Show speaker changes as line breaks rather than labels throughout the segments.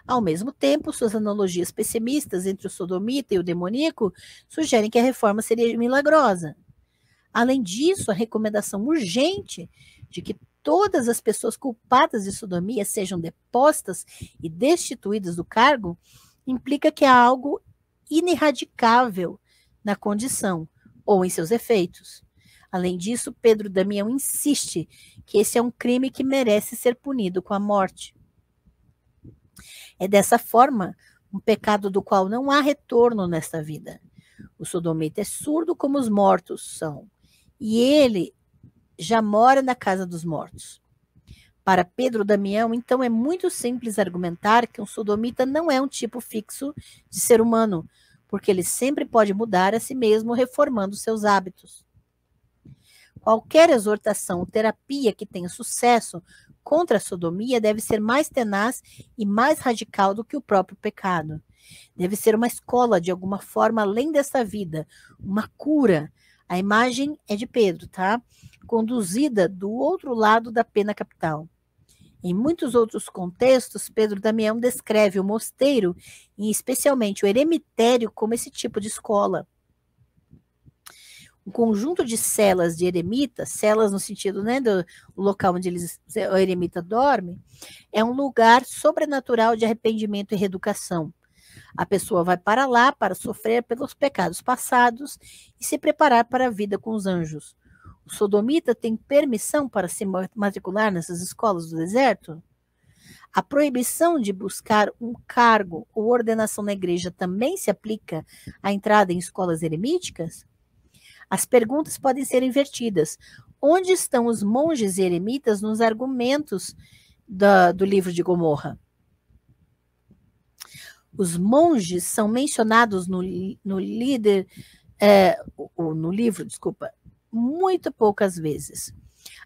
Ao mesmo tempo, suas analogias pessimistas entre o sodomita e o demoníaco sugerem que a reforma seria milagrosa. Além disso, a recomendação urgente de que todas as pessoas culpadas de sodomia sejam depostas e destituídas do cargo implica que há algo ineradicável na condição ou em seus efeitos. Além disso, Pedro Damião insiste que esse é um crime que merece ser punido com a morte. É dessa forma um pecado do qual não há retorno nesta vida. O sodomita é surdo como os mortos são, e ele já mora na casa dos mortos. Para Pedro Damião, então, é muito simples argumentar que um sodomita não é um tipo fixo de ser humano, porque ele sempre pode mudar a si mesmo reformando seus hábitos. Qualquer exortação ou terapia que tenha sucesso contra a sodomia deve ser mais tenaz e mais radical do que o próprio pecado. Deve ser uma escola, de alguma forma, além desta vida, uma cura. A imagem é de Pedro, tá? Conduzida do outro lado da pena capital. Em muitos outros contextos, Pedro Damião descreve o mosteiro, e especialmente o eremitério, como esse tipo de escola. Um conjunto de celas de eremitas, celas no sentido, né, do local onde o eremita dorme, é um lugar sobrenatural de arrependimento e reeducação. A pessoa vai para lá para sofrer pelos pecados passados e se preparar para a vida com os anjos. O sodomita tem permissão para se matricular nessas escolas do deserto? A proibição de buscar um cargo ou ordenação na igreja também se aplica à entrada em escolas eremíticas? As perguntas podem ser invertidas. Onde estão os monges e eremitas nos argumentos do livro de Gomorra? Os monges são mencionados no livro, muito poucas vezes.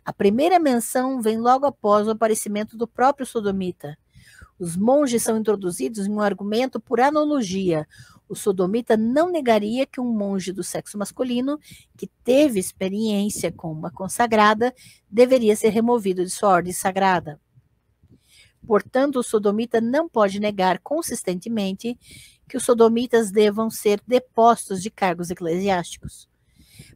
A primeira menção vem logo após o aparecimento do próprio sodomita. Os monges são introduzidos em um argumento por analogia. O sodomita não negaria que um monge do sexo masculino que teve experiência com uma consagrada deveria ser removido de sua ordem sagrada. Portanto, o sodomita não pode negar consistentemente que os sodomitas devam ser depostos de cargos eclesiásticos.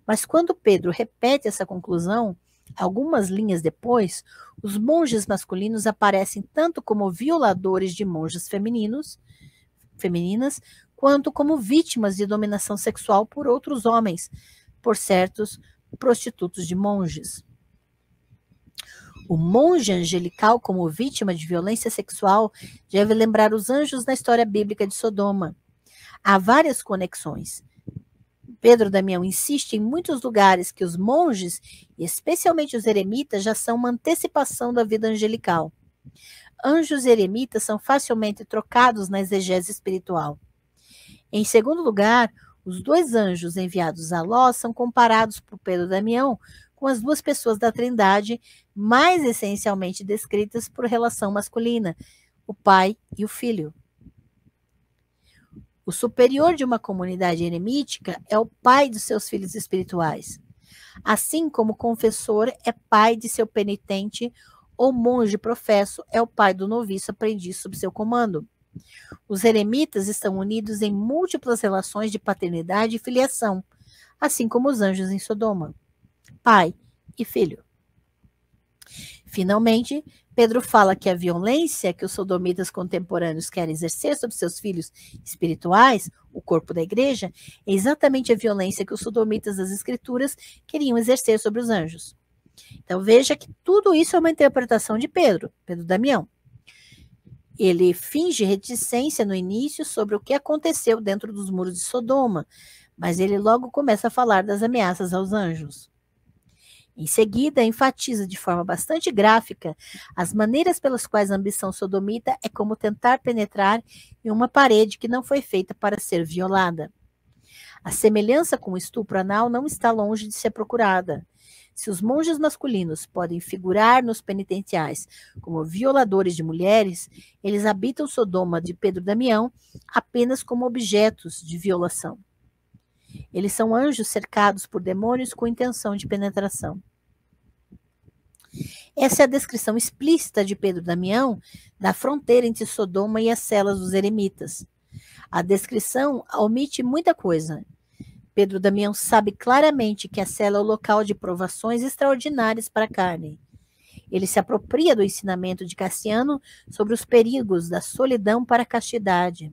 Mas quando Pedro repete essa conclusão, algumas linhas depois, os monges masculinos aparecem tanto como violadores de monjas femininas, quanto como vítimas de dominação sexual por outros homens, por certos prostitutos de monges. O monge angelical como vítima de violência sexual deve lembrar os anjos na história bíblica de Sodoma. Há várias conexões. Pedro Damião insiste em muitos lugares que os monges, e especialmente os eremitas, já são uma antecipação da vida angelical. Anjos e eremitas são facilmente trocados na exegese espiritual. Em segundo lugar, os dois anjos enviados a Ló são comparados por Pedro Damião com as duas pessoas da Trindade, mais essencialmente descritas por relação masculina, o Pai e o Filho. O superior de uma comunidade eremítica é o pai dos seus filhos espirituais, assim como o confessor é pai de seu penitente ou monge professo é o pai do noviço aprendiz sob seu comando. Os eremitas estão unidos em múltiplas relações de paternidade e filiação, assim como os anjos em Sodoma. Pai e filho. Finalmente, Pedro fala que a violência que os sodomitas contemporâneos querem exercer sobre seus filhos espirituais, o corpo da igreja, é exatamente a violência que os sodomitas das Escrituras queriam exercer sobre os anjos. Então veja que tudo isso é uma interpretação de Pedro Damião. Ele finge reticência no início sobre o que aconteceu dentro dos muros de Sodoma, mas ele logo começa a falar das ameaças aos anjos. Em seguida, enfatiza de forma bastante gráfica as maneiras pelas quais a ambição sodomita é como tentar penetrar em uma parede que não foi feita para ser violada. A semelhança com o estupro anal não está longe de ser procurada. Se os monges masculinos podem figurar nos penitenciais como violadores de mulheres, eles habitam Sodoma de Pedro Damião apenas como objetos de violação. Eles são anjos cercados por demônios com intenção de penetração. Essa é a descrição explícita de Pedro Damião da fronteira entre Sodoma e as celas dos eremitas. A descrição omite muita coisa. Pedro Damião sabe claramente que a cela é o local de provações extraordinárias para a carne. Ele se apropria do ensinamento de Cassiano sobre os perigos da solidão para a castidade.